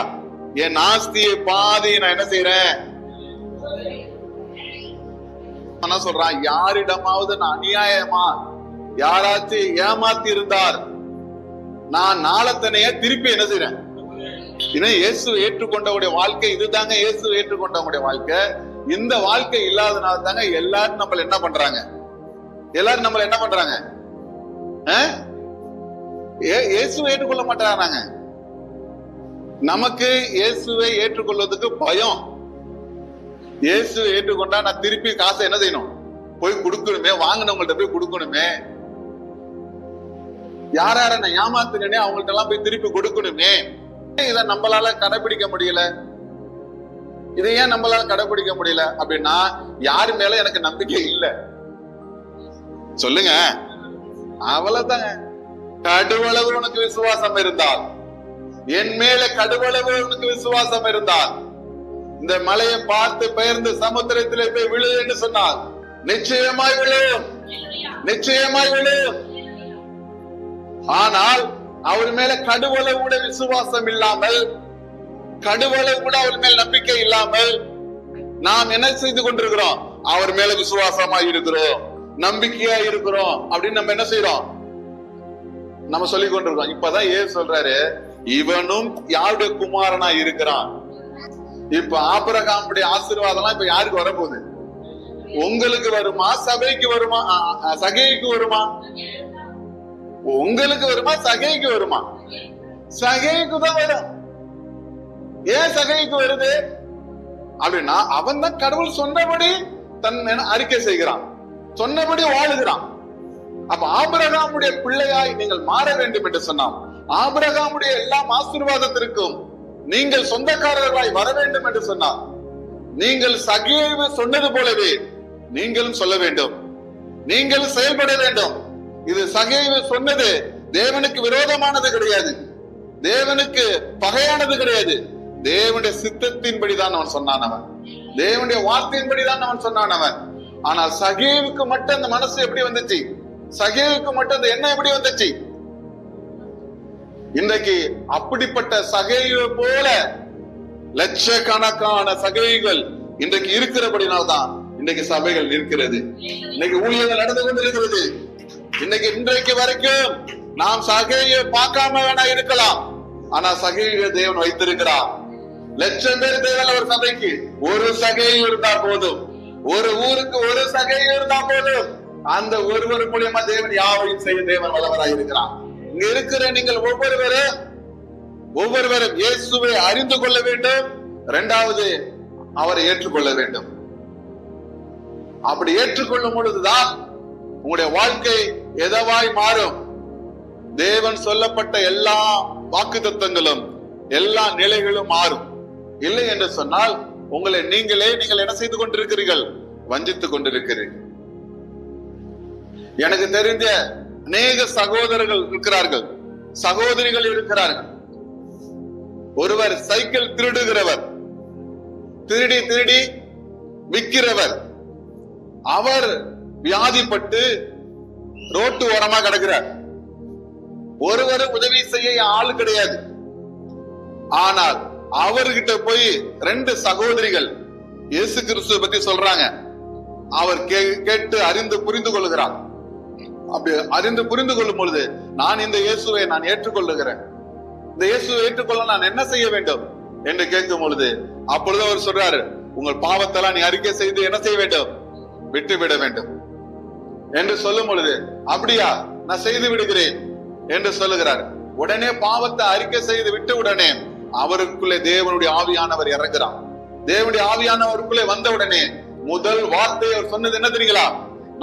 என் ஆஸ்தியை பாதி நான் என்ன செய்யறேன் சொல்றான். யாரிடமாவது நான் அநியாயமா யாராச்சும் ஏமாத்தி இருந்தார், நான் நாளத்தனைய திருப்பி என்ன செய்யறேன். இயேசுவை ஏற்றுக்கொண்டவங்களுடைய வாழ்க்கை இதுதாங்க. இயேசுவை ஏற்றுக்கொண்டவங்களுடைய வாழ்க்கை இந்த வாழ்க்கை இல்லாதனால தாங்க எல்லாரும் நம்மள என்ன பண்றாங்க, எல்லாரும் நம்மள என்ன பண்றாங்க, இயேசுவை ஏற்றுக்கொள்ள மாட்டாங்க. நமக்கு இயேசுவை ஏற்றுக்கொள்வதற்கு பயம். இயேசுவை ஏற்றுக்கொண்டா நான் திருப்பி காசை என்ன செய்யணும், போய் கொடுக்கணுமே, வாங்கினவங்கள்ட்ட போய் கொடுக்கணுமே, யார நான் ஏமாத்தினே அவங்கள்ட்ட எல்லாம் போய் திருப்பி கொடுக்கணுமே. இத நம்மளால கடைபிடிக்க முடியல. இதை ஏன் நம்மளால கடைபிடிக்க முடியல அப்படின்னா யாரு மேல எனக்கு நம்பிக்கை இல்லை. சொல்லுங்க, அவ்வளவுதாங்க. கடுவளவு உனக்கு விசுவாசம் இருந்தால், என் மேல கடுவளவு உனக்கு விசுவாசம் இருந்தால், இந்த மலையை பார்த்து பெயர்ந்து சமுத்திரத்திலே போய் விழு என்று சொன்னால் நிச்சயமாய் விழும், நிச்சயமாய் விழும். ஆனால் அவர் மேல கடுவளவு கூட விசுவாசம் இல்லாமல், கடுவளவு கூட அவர் மேல் நம்பிக்கை இல்லாமல் நாம் என்ன செய்து கொண்டிருக்கிறோம்? அவர் மேல விசுவாசமா இருக்கிறோம், நம்பிக்கையா இருக்கிறோம் அப்படின்னு நம்ம என்ன செய்யறோம்? நம்ம சொல்லிக் கொண்டிருக்கோம். இப்பதான் ஏன் சொல்றாரு, இவனும் யாருடைய குமாரனா இருக்கிறான். இப்ப ஆபிரகாமுடைய ஆசீர்வாதம் இப்ப யாருக்கு வரப்போகுது? உங்களுக்கு வருமா? சபைக்கு வருமா? சகைக்கு வருமா? உங்களுக்கு வருமா? சகைக்கு வருமா? சகைக்கு தான் வரும். ஏன் சகைக்கு வருது அப்படின்னா, அவன் தான் கடவுள் சொன்னபடி தன் அறிக்கை செய்கிறான், சொன்னபடி வாழுகிறான். அப்ப ஆபிரகாமுடைய பிள்ளையாய் நீங்கள் மாற வேண்டும் என்று சொன்னான். ஆபிரகாமுடைய எல்லா ஆசீர்வாதத்திற்கும் நீங்கள் சொந்தக்காரர்களாய் வர வேண்டும் என்று சொன்னார். நீங்கள் சகேவு சொன்னது போலவே நீங்களும் சொல்ல வேண்டும், நீங்களும் செயல்பட வேண்டும். இது சகேவு சொன்னது தேவனுக்கு விரோதமானது கிடையாது, தேவனுக்கு பகையானது கிடையாது. தேவனுடைய சித்தத்தின்படிதான் அவன் சொன்னான், அவன் தேவனுடைய வார்த்தையின்படிதான் அவன் சொன்னான் அவன். ஆனால் சகேவுக்கு மட்டும் அந்த மனசு எப்படி வந்துச்சு? சகேவுக்கு மட்டும் அந்த எண்ணம் எப்படி வந்துச்சு? இன்றைக்கு அப்படிப்பட்ட சகையை போல லட்சக்கணக்கான சகைகள் இன்றைக்கு இருக்கிறபடினால்தான் இன்றைக்கு சபைகள் இருக்கிறது, இன்னைக்கு ஊழியர்கள் நடந்து கொண்டிருக்கிறது. இன்றைக்கு வரைக்கும் நாம் சகையை பார்க்காம வேணா இருக்கலாம், ஆனா சகையை தேவன் வைத்திருக்கிறார். லட்சம் பேர் தேவன் ஒரு சபைக்கு ஒரு சகை இருந்தா போதும், ஒரு ஊருக்கு ஒரு சகை இருந்தா போதும். அந்த ஒருவர் மூலியமா தேவன் யாவையும் செய்ய தேவன் வல்லவராய் இருக்கிறார். இங்க இருக்கிற நீங்கள் ஒவ்வொருவரும் இயேசுவை அறிந்து கொள்ள வேண்டும், இரண்டாவது அவரை ஏற்றுக்கொள்ள வேண்டும். அப்படி ஏற்றுக்கொள்ளும் பொழுதுதான் உங்களுடைய வாழ்க்கை எதவாய் மாறும். தேவன் சொல்லப்பட்ட எல்லா வாக்குத்தத்தங்களும் எல்லா நிலைகளும் மாறும். இல்லை என்று சொன்னால் உங்களை நீங்கள் என்ன செய்து கொண்டிருக்கிறீர்கள்? வஞ்சித்துக் கொண்டிருக்கிறீர்கள். எனக்கு தெரிஞ்ச அநேக சகோதரர்கள் இருக்கிறார்கள், சகோதரிகள் இருக்கிறார்கள். ஒருவர் சைக்கிள் திருடுகிறவர், திருடி விற்கிறவர். அவர் வியாதிப்பட்டு ரோட்டு ஓரமா கிடக்கிறார். ஒருவரும் உதவி செய்ய ஆள் கிடையாது. ஆனால் அவர்கிட்ட போய் 2 சகோதரிகள் இயேசு கிறிஸ்துவை பத்தி சொல்றாங்க. அவர் கேட்டு அறிந்து புரிந்து கொள்கிறார். அப்படி அறிந்து புரிந்து கொள்ளும் பொழுது, நான் இந்த இயேசுவை நான் ஏற்றுக்கொள்ளுகிறேன், இந்த இயேசுவை ஏற்றுக்கொள்ள நான் என்ன செய்ய வேண்டும் என்று கேட்கும் பொழுது, அப்பொழுது அவர் சொல்றாரு, உங்கள் பாவத்தெல்லாம் நீ அறிக்கை செய்து என்ன செய்ய வேண்டும்? விட்டுவிட வேண்டும் என்று சொல்லும் பொழுது, அப்படியா, நான் செய்து விடுகிறேன் என்று சொல்லுகிறார். உடனே பாவத்தை அறிக்கை செய்து விட்டு உடனே அவருக்குள்ளே தேவனுடைய ஆவியானவர் இறங்குறார். தேவனுடைய ஆவியானவருக்குள்ளே வந்த உடனே முதல் வார்த்தை அவர் சொன்னது என்ன தெரியுங்களா?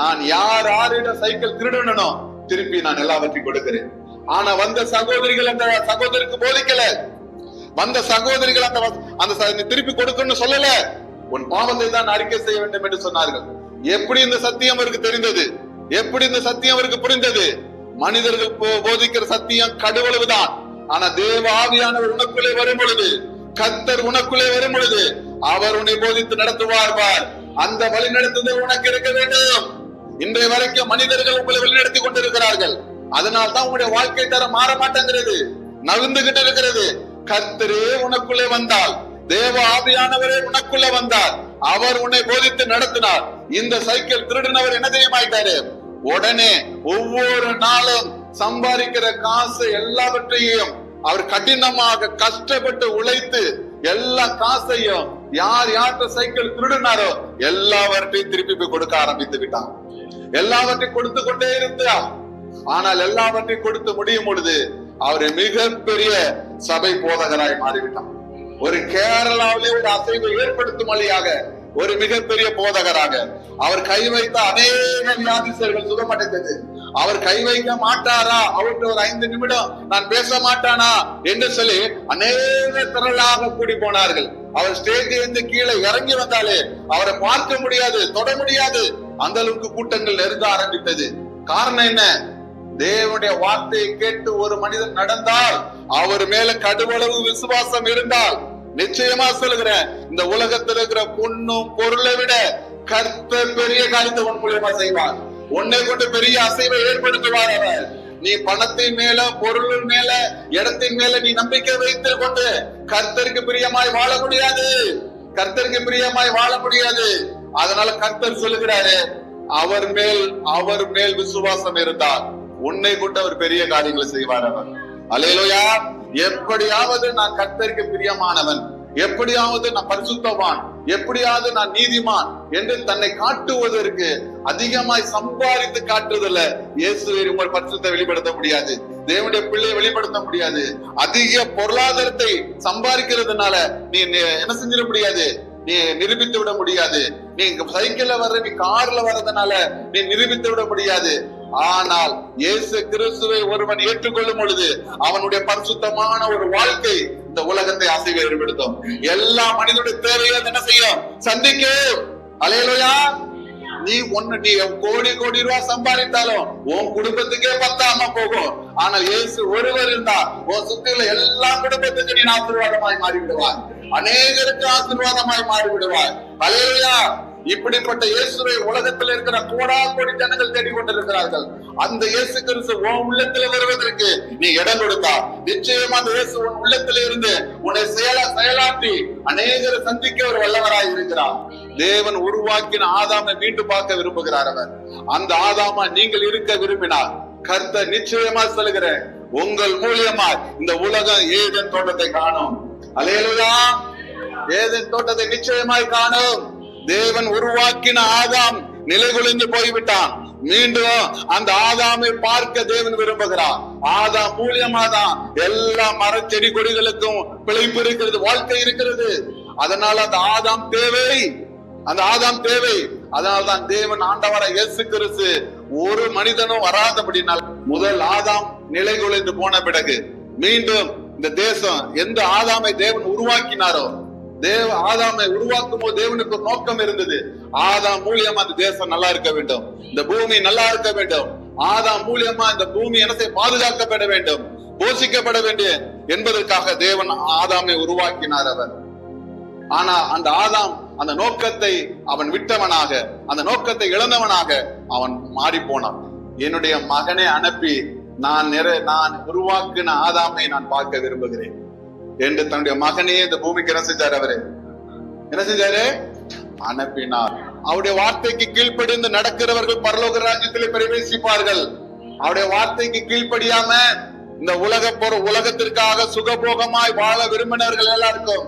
நான் யாரிடம் சைக்கிள் திருடனோ திருப்பி நான் எல்லாவற்றையும் கொடுக்கிறேன். ஆனா வந்த சகோதரிகள் அந்த சகோதரிக்கு போதிக்கல, வந்த சகோதரிகள் அந்த திருப்பி கொடுக்கணும்னு சொல்லல, உன் பாவத்தை தான் அறிக்கை செய்ய வேண்டும் என்று சொன்னார்கள். எப்படி இந்த சத்தியம் அவருக்கு தெரிந்தது? எப்படி இந்த சத்தியம் அவருக்கு புரிந்தது? மனிதர்கள் போதிக்கிற சத்தியம் கடுவளவுதான். ஆனா தேவ ஆவியானவர் உனக்குள்ளே வரும் பொழுது, கர்த்தர் உனக்குள்ளே வரும் பொழுது அவர் உன்னை போதித்து நடத்துவார். அந்த வழி நடத்துதல் உனக்கு இருக்க வேண்டும். இன்றைய வரைக்கும் மனிதர்கள் உங்களை வழிநடத்தி கொண்டிருக்கிறார்கள். அதனால் தான் உங்களுடைய வாழ்க்கை தரம் மாற மாட்டேங்கிறது, நகர்ந்துகிட்டு இருக்கிறது. கர்த்தரே உனக்குள்ளே வந்தால், தேவ ஆவியானவரே உனக்குள்ள வந்தார், அவர் உன்னை போதித்து நடத்தினார். இந்த சைக்கிள் திருடினவர் என்ன தெரியுமாயிட்டாரு? உடனே ஒவ்வொரு நாளும் சம்பாதிக்கிற காசு எல்லாவற்றையும் அவர் கடினமாக கஷ்டப்பட்டு உழைத்து எல்லா காசையும் யார்கிட்ட சைக்கிள் திருடினாரோ எல்லாவற்றையும் திருப்பி போய் கொடுக்க ஆரம்பித்து விட்டார். எல்லாவற்றையும் கொடுத்து கொண்டே இருந்தார். ஆனால் எல்லாவற்றையும் கொடுத்து முடியும் பொழுது அவர் மிகப்பெரிய சபை போதகராய் மாறிவிட்டார். ஒரு கேரளாவிலே ஒரு அசைவை ஏற்படுத்தும் வழியாக ஒரு மிகப்பெரிய போதகராக அவர் கை வைத்த அநேக வியாதிசர்கள் சுகமடைந்தது. அவர் கை வைக்க மாட்டாரா, அவர்கிட்ட ஒரு 5 நிமிடம் நான் பேச மாட்டானா என்று சொல்லி அநேக திரளாக கூடி போனார்கள். அவர் ஸ்டேஜ் இருந்து கீழே இறங்கி வந்தாலே அவரை பார்க்க முடியாது, தொட முடியாது, அந்த அளவுக்கு கூட்டங்கள் நெருங்க ஆரம்பித்தது. காரணம் என்ன? தேவனுடைய வார்த்தையை கேட்டு ஒரு மனிதன் நடந்தால், அவர் மேல கடுவளவு விசுவாசம் இருந்தால், நிச்சயமா சொல்லுகிறேன், இந்த உலகத்தில் இருக்கிற பொண்ணும் பொருளை விட கர்த்தர் பெரிய காரியத்தை உன் மூலியமா செய்வார். உன்னை கொண்டு பெரிய அசைவை ஏற்படுத்துவார் அவர். நீ பணத்தின் மேல, பொருளின் மேல, இடத்தின் மேல நீ நம்பிக்கை வைத்துக் கொண்டு கர்த்தருக்கு பிரியமாய் வாழ முடியாது. கர்த்தருக்கு பிரியமாய் வாழ முடியாது. அதனால கர்த்தர் சொல்லுகிறாரு, அவர் மேல் விசுவாசம் இருந்தால் உன்னை கொண்டு அவர் பெரிய காரியங்களை செய்வார் அவர். அல்லேலூயா. எப்படியாவது நான் கர்த்தருக்கு பிரியமானவன், எப்படியாவது நான் பரிசுத்தவான், எப்படியாவது நான் நீதிமான் என்று தன்னை காட்டுவதற்கு அதிகமாய் சம்பாதித்து காட்டுவதில்ல. இயேசுவை உங்கள் பரிசுத்தை வெளிப்படுத்த முடியாது, தேவனுடைய பிள்ளையை வெளிப்படுத்த முடியாது. அதிக பொருளாதாரத்தை சம்பாதிக்கிறதுனால நீ என்ன செஞ்சிட முடியாது, நீ நிரூபித்து விட முடியாது. நீ சைக்கிள்ல வர்ற, நீ கார்ல வர்றதுனால நீ நிரூபித்து விட முடியாது. ஆனால் இயேசு கிறிஸ்துவை ஒருவன் ஏற்றுக்கொள்ளும் பொழுது அவனுடைய பரிசுத்தமான ஒரு வாழ்க்கை இந்த உலகத்தை அசைவை ஏற்படுத்தும். எல்லா மனிதனுடைய தேவையை என்ன செய்யும், சந்திக்கும். அல்லேலூயா. நீ கோடி ரூபாய் சம்பாதித்தாலும் உன் குடும்பத்துக்கே பத்தாம போகும். ஆனால் இயேசு ஒருவர் இருந்தா உன் சுத்தியுள்ள எல்லா குடும்பத்துக்கும் நீ ஆசீர்வாதமாய் மாறிவிடுவாய், அநேகருக்கு ஆசீர்வாதமாய் மாறிவிடுவாய். அல்லேலூயா. இப்படிப்பட்ட இயேசுவை உலகத்தில் இருக்கிற கோடி ஜனங்கள் தேடிக்கொண்டிருக்கிறார்கள். அந்த இயேசு கிறிஸ்து உன் உள்ளத்தில் வருவதற்கு நீ இடம் கொடுத்தா, நிச்சயமா அந்த இயேசு உன் உள்ளத்தில் இருந்து உன்னை செயலாற்றி அநேகரை சந்திக்க ஒரு வல்லவராய் இருக்கிறார். தேவன் உருவாக்கின ஆதாமை மீண்டும் பார்க்க விரும்புகிறார் அவர். அந்த ஆதாமா நீங்கள் இருக்க விரும்பினார் கர்த்தர் நிச்சயமா சொல்லுகிறேன், உங்கள் மூலியமா இந்த உலகம் ஏதேன் தோட்டத்தை காணும். அல்லேலூயா. ஏதேன் தோட்டத்தை நிச்சயமாய் காணும். தேவன் உருவாக்கின ஆதாம் நிலைகுலைந்து போய்விட்டான். மீண்டும் அந்த ஆதாமை பார்க்க தேவன் விரும்புகிறார். ஆதாம் மூலியமாதான் எல்லா மர செடி கொடிகளுக்கும் பிழைப்பு இருக்கிறது, வாழ்க்கை இருக்கிறது. அதனால அந்த ஆதாம் தேவை, அந்த ஆதாம் தேவை. அதனால்தான் தேவன் ஆண்டவரான இயேசு கிறிஸ்து ஒரு மனிதனும் வராதபடினால் முதல் ஆதாம் நிலைகுலைந்து போன பிறகு மீண்டும் இந்த தேசம் எந்த ஆதாமை தேவன் உருவாக்கினாரோ, ஆதாமை உருவாக்கும் போது தேவனுக்கு ஒரு நோக்கம் இருந்தது. ஆதாம் மூலியமா அந்த தேசம் நல்லா இருக்க வேண்டும், இந்த பூமி நல்லா இருக்க வேண்டும். ஆதாம் மூலியமா இந்த பூமி என்ன பாதுகாக்கப்பட வேண்டும், போஷிக்கப்பட வேண்டும் என்பதற்காக தேவன் ஆதாமை உருவாக்கினார் அவர். ஆனா அந்த ஆதாம் அந்த நோக்கத்தை அவன் விட்டவனாக, அந்த நோக்கத்தை இழந்தவனாக அவன் மாறி போனான். என்னுடைய மகனை அனுப்பி நான் உருவாக்கின ஆதாமை நான் பார்க்க விரும்புகிறேன் என்று தன்னுடைய மகனையே இந்த பூமிக்கு என்ன செஞ்சாரு, அவரு என்ன செஞ்சாரு, அனுப்பினார். அவருடைய வார்த்தைக்கு கீழ்ப்படிந்து நடக்கிறவர்கள் பரலோக ராஜ்யத்திலே பிரவேசிப்பார்கள். அவருடைய வார்த்தைக்கு கீழ்ப்படியாம இந்த உலகத்திற்காக சுகபோகமாய் வாழ விரும்பினவர்கள் எல்லாருக்கும்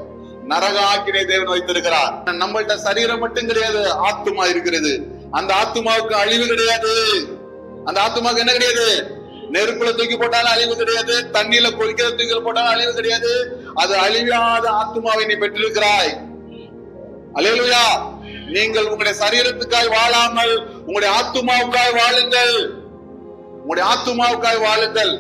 நரக ஆக்கினை தேவன் வைத்திருக்கிறார். நம்மள்ட்ட சரீரம் மட்டும் கிடையாது, ஆத்துமா இருக்கிறது. அந்த ஆத்துமாவுக்கு அழிவு கிடையாது. அந்த ஆத்துமாவுக்கு என்ன கிடையாது, நெருப்புல தூக்கி போட்டாலும் அழிவு கிடையாது, தண்ணியில கொதிக்கிற தூக்கி போட்டாலும் அழிவு கிடையாது. அது அழியாத ஆத்துமாவை நீ பெற்றிருக்கிறாய். அல்லேலூயா. நீங்கள் உங்களுடைய சரீரத்துக்காய் வாழாமல் உங்களுடைய ஆத்துமாவுக்காய் வாழுங்கள். உங்களுடைய ஆத்துமாவுக்காய் வாழுங்கள்.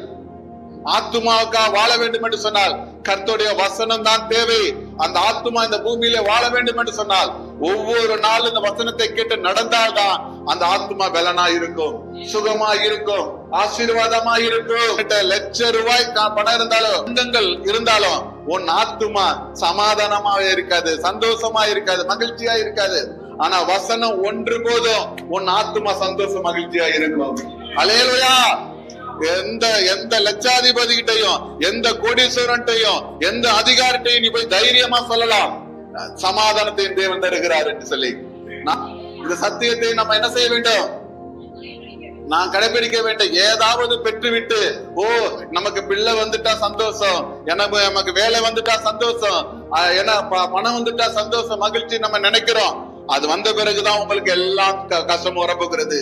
ஆத்துமாவுக்காக வாழ வேண்டும் என்று சொன்னால் கர்த்தருடைய வசனம் தான் தேவை. அந்த ஆத்துமா இந்த பூமியில வாழ வேண்டும் என்று சொன்னால் ஒவ்வொரு நாளும் இந்த வசனத்தை கேட்டு நடந்தால்தான் அந்த ஆத்துமா பலனா இருக்கும், சுகமா இருக்கும், ஆசீர்வாதமா இருக்கும். லட்சம் ரூபாய் பணம் இருந்தாலும் உன் ஆத்துமா சமாதானமாவே இருக்காது, சந்தோஷமா இருக்காது, மகிழ்ச்சியா இருக்காது. ஆனா வசனம் ஒன்று போதும் உன் ஆத்துமா சந்தோஷம் மகிழ்ச்சியா இருக்கும். அல்லேலூயா. எந்த லட்சாதிபதி கிட்டையும், எந்த கோடீஸ்வரன்ட்டையும், எந்த அதிகாரிட்டையும் நீ போய் தைரியமா சொல்லலாம், சமாதானத்தையும் தேவன் தருகிறார் என்று சொல்லி. இந்த சத்தியத்தை நம்ம என்ன செய்ய வேண்டும், நான் கடைபிடிக்க வேண்டும். ஏதாவது பெற்றுவிட்டு நமக்கு பிள்ளை வந்துட்டா சந்தோஷம், நமக்கு வேலை வந்துட்டா சந்தோஷம், பணம் வந்துட்டா சந்தோஷம், மகிழ்ச்சி நம்ம நினைக்கிறோம். அது வந்த பிறகுதான் உங்களுக்கு எல்லாம் கஷ்டமும் வரப்போகிறது,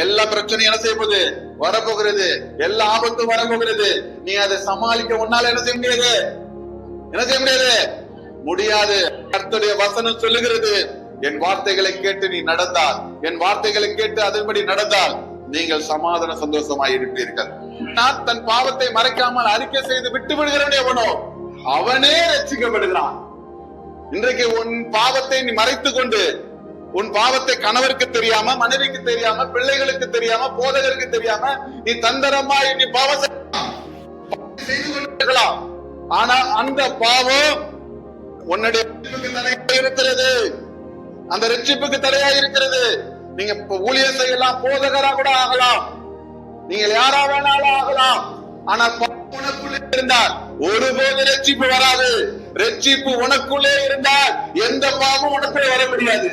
எல்லா பிரச்சனையும் என்ன செய்ய போகுது, வரப்போகிறது, எல்லா ஆபத்தும் வரப்போகிறது. நீ அதை சமாளிக்க உன்னால என்ன செய்ய முடியாது, என்ன செய்ய முடியாது, முடியாது. கர்த்தருடைய வசனம் சொல்லுகிறது, என் வார்த்தைகளை கேட்டு நீ நடந்தால், என் வார்த்தைகளை கேட்டு அதன்படி நடந்தால் நீங்கள் சமாதான சந்தோஷமாய் இருப்பீர்கள். நான் தன் பாவத்தை மறைக்காமல் அறிக்கை செய்து விட்டு விடுகிறவன் எவனோ அவனே ரட்சிக்கப்படுகிறான். இன்றைக்கு உன் பாவத்தை நீ மறைத்து கொண்டு, உன் பாவத்தை கணவருக்கு தெரியாம, மனைவிக்கு தெரியாம, பிள்ளைகளுக்கு தெரியாம, போதகருக்கு தெரியாம நீ தந்திரமாய் நீ பாவம் செய்து கொண்டிருக்கலாம். ஆனா அந்த பாவம் உன்னுடைய தடையாக இருக்கிறது, அந்த ரட்சிப்புக்கு தடையாக இருக்கிறது. நீங்க ஊழியர் செய்யலாம், போதகரா கூட ஆகலாம், நீங்கள் யாரா வேணாலும் ஆகலாம். ஆனா உனக்குள்ளே இருந்தால் ஒருபோது ரட்சிப்பு வராது. ரட்சிப்பு உனக்குள்ளே இருந்தால் எந்த பாவமும் உனக்குள்ளே வர முடியாது.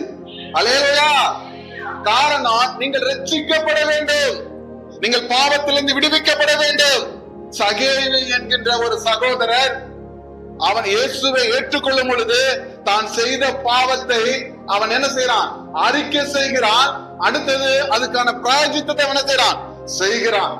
அல்லேலூயா. காரணம், நீங்கள் ரட்சிக்கப்பட வேண்டும், நீங்கள் பாவத்திலிருந்து விடுவிக்கப்பட வேண்டும். சகேயு என்கின்ற ஒரு சகோதரர், அவன் இயேசுவை ஏற்றுக்கொள்ளும் பொழுது தான் செய்த பாவத்தை அவன் என்ன செய்யறான்? அறிக்கை செய்கிறான். அடுத்தது அதுக்கான பிராயச்சித்தத்தை என்ன செய்கிறான்.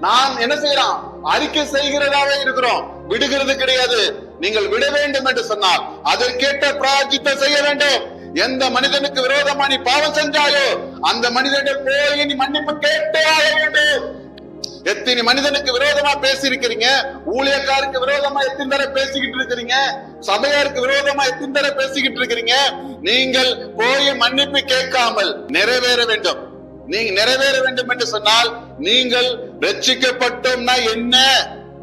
நாம் என்ன செய்யறான்? அறிக்கை செய்கிறதாவே இருக்கிறோம், விடுகிறது கிடையாது. நீங்கள் விட வேண்டும் என்று சொன்னால் அதற்கேற்ற பிராயச்சித்தம் செய்ய வேண்டும். எந்த மனிதனுக்கு விரோதமா நீ பாவம் செஞ்சாயோ அந்த மனிதனிடம் போய் நீ மன்னிப்பு கேட்டே ஆக வேண்டும். எத்தனை மனிதனுக்கு விரோதமா பேசி இருக்கிறீங்க, ஊழியக்காருக்கு விரோதமா எத்தனை தடவை பேசிக்கிட்டு இருக்கிறீங்க, சபையாருக்கு விரோதமா எத்தனை தடவை பேசிக்கிட்டு இருக்கிறீங்க. நீங்கள் போய் மன்னிப்பு கேட்காமல் நிறைவேற வேண்டும். நீங்க நிறைவேற வேண்டும் என்று சொன்னால் நீங்கள் ரட்சிக்கப்பட்டோம்னா என்ன,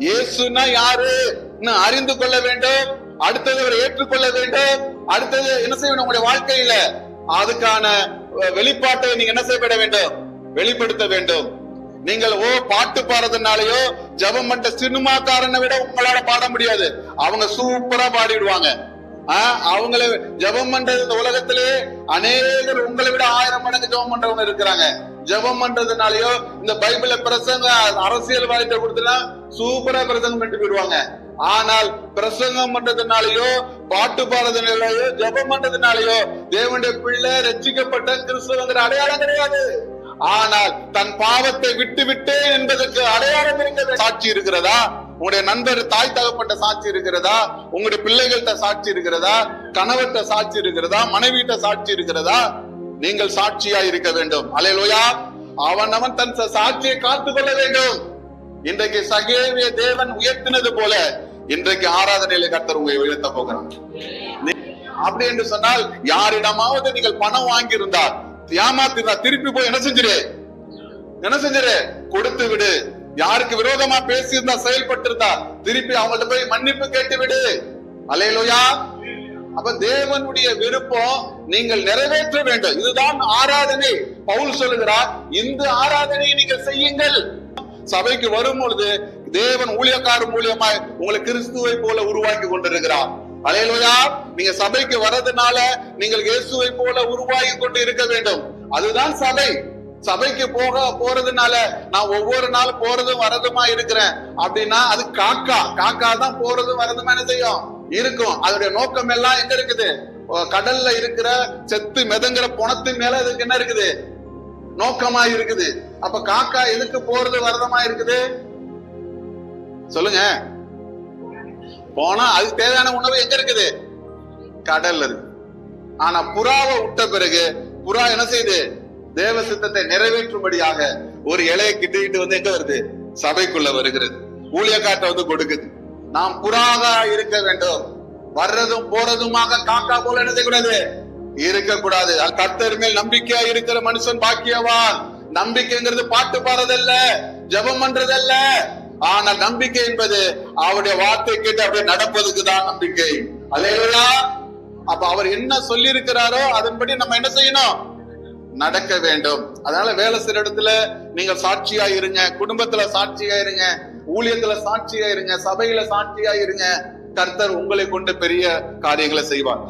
இயேசுனா யாரு அறிந்து கொள்ள வேண்டும். அடுத்தது அவரை ஏற்றுக்கொள்ள வேண்டும். அடுத்தது என்ன செய்ய வேண்டும்? உங்களுடைய வாழ்க்கையில அதுக்கான வெளிப்பாட்டை நீங்க என்ன செய்ய வேண்டும்? வெளிப்படுத்த வேண்டும். நீங்கள் பாட்டு பாடுறதுனாலயோ ஜபம் பண்ற சினிமாக்காரனை விட உங்களால பாட முடியாது. அவங்க சூப்பரா பாடிடுவாங்க. அவங்கள ஜபம் பண்றது இந்த உலகத்திலே அநேகர் உங்களை விட 1000 மடங்கு ஜபம் பண்றவங்க இருக்கிறாங்க. ஜபம் பண்றதுனாலயோ இந்த பைபிள பிரசங்க அரசியல்வாதிட்ட கொடுத்துனா சூப்பரா பிரசங்கம் பண்ணிட்டு போயிடுவாங்க. ஆனால் பிரசங்கம் பண்றதுனாலயோ பாட்டு பாடுறதுனாலயோ ஜபம் பண்றதுனாலயோ தேவனுடைய பிள்ளை ரட்சிக்கப்பட்ட கிறிஸ்துவங்கிற அடையாளம் கிடையாது. ஆனால் தன் பாவத்தை விட்டு விட்டேன் என்பதற்கு அடையாளம் இருக்கிறது. சாட்சி இருக்கிறதா? உங்களுடைய நண்பர் தாய் தகப்பட்ட சாட்சி இருக்கிறதா? உங்களுடைய பிள்ளைகள்கிட்ட சாட்சி இருக்கிறதா? கணவர்கிட்ட சாட்சி இருக்கிறதா? மனைவிட்ட சாட்சி இருக்கிறதா? நீங்கள் சாட்சியா இருக்க வேண்டும். அல்லேலூயா. அவன் தன் சாட்சியை காத்துக் கொள்ள வேண்டும். இன்றைக்கு சகேயுவை தேவன் உயர்த்தினது போல இன்றைக்கு ஆராதனையில கர்த்தர் உங்களை உயர்த்த போகிறார். அப்படி என்று சொன்னால் யாரிடமாவது நீங்கள் பணம் வாங்கியிருந்தால் ஏமாத்தினா திருப்பி போய் என்ன செஞ்சிரு? கொடுத்து விடு. யாருக்கு விரோதமா பேசியிருந்தா, செயல்பட்டு இருந்தா திருப்பி அவங்கள்ட்ட போய் மன்னிப்பு கேட்டு விடு. அல்லேலூயா. அப்ப தேவனுடைய விருப்பம் நீங்கள் நிறைவேற்ற வேண்டும். இதுதான் ஆராதனை. பவுல் சொல்லுகிறார், இந்த ஆராதனையை நீங்கள் செய்யுங்கள். சபைக்கு வரும் பொழுது தேவன் ஊழியக்காரர் மூலியமாய் உங்களை கிறிஸ்துவை போல உருவாக்கி கொண்டிருக்கிறார். அல்லேலூயா. நீங்க சபைக்கு வரதுனால நீங்கள் இயேசுவை போல உருவாகி கொண்டு இருக்க வேண்டும். அதுதான் சபை. சபைக்கு போறதுனால நான் ஒவ்வொரு நாள் போறதும் வரதுமா இருக்கிறேன் அப்படின்னா அது காக்கா தான் போறதும் வரதுமா என்ன செய்யும் இருக்கும். அதோடைய நோக்கம் எல்லாம் எங்க இருக்குது? கடல்ல இருக்கிற செத்து மிதங்குற பணத்தின் மேல அதுக்கு என்ன இருக்குது? நோக்கமா இருக்குது. அப்ப காக்கா எதுக்கு போறது வரதமா இருக்குது? சொல்லுங்க. போனா அதுக்கு தேவையான உணவு எங்க இருக்குது? கடல்ல இருக்கு. ஆனா புறாவை விட்ட பிறகு புறா என்ன செய்யுது? தேவ சித்தத்தை நிறைவேற்றும்படியாக ஒரு இலையை கிட்டிட்டு வந்து எங்க வருது? சபைக்குள்ள வருகிறது. ஊழியக்காட்ட கொடுக்குது. நாம் புறாக இருக்க வேண்டும். வர்றதும் போறதுமாக காக்கா போல என்ன செய்யக்கூடாது? இருக்கக்கூடாது. கர்த்தர் மேல் நம்பிக்கையா இருக்கிற மனுஷன் பாக்கியவான். நம்பிக்கைங்கிறது பாட்டு பாடுறதல்ல, ஜபம் பண்றதல்ல. ஆனா நம்பிக்கை என்பது அவருடைய வார்த்தை கேட்டு அப்படியே நடப்பதுக்கு தான் நம்பிக்கை. அல்லேலூயா. அப்ப அவர் என்ன சொல்லி இருக்கிறாரோ அதன்படி நம்ம என்ன செய்யணும்? நடக்க வேண்டும். அதனால வேலை செய்யற இடத்துல நீங்க சாட்சியா இருங்க, குடும்பத்துல சாட்சியா இருங்க, ஊழியத்துல சாட்சியா இருங்க, சபையில சாட்சியா இருங்க. கர்த்தர் உங்களை கொண்டு பெரிய காரியங்களை செய்வார்.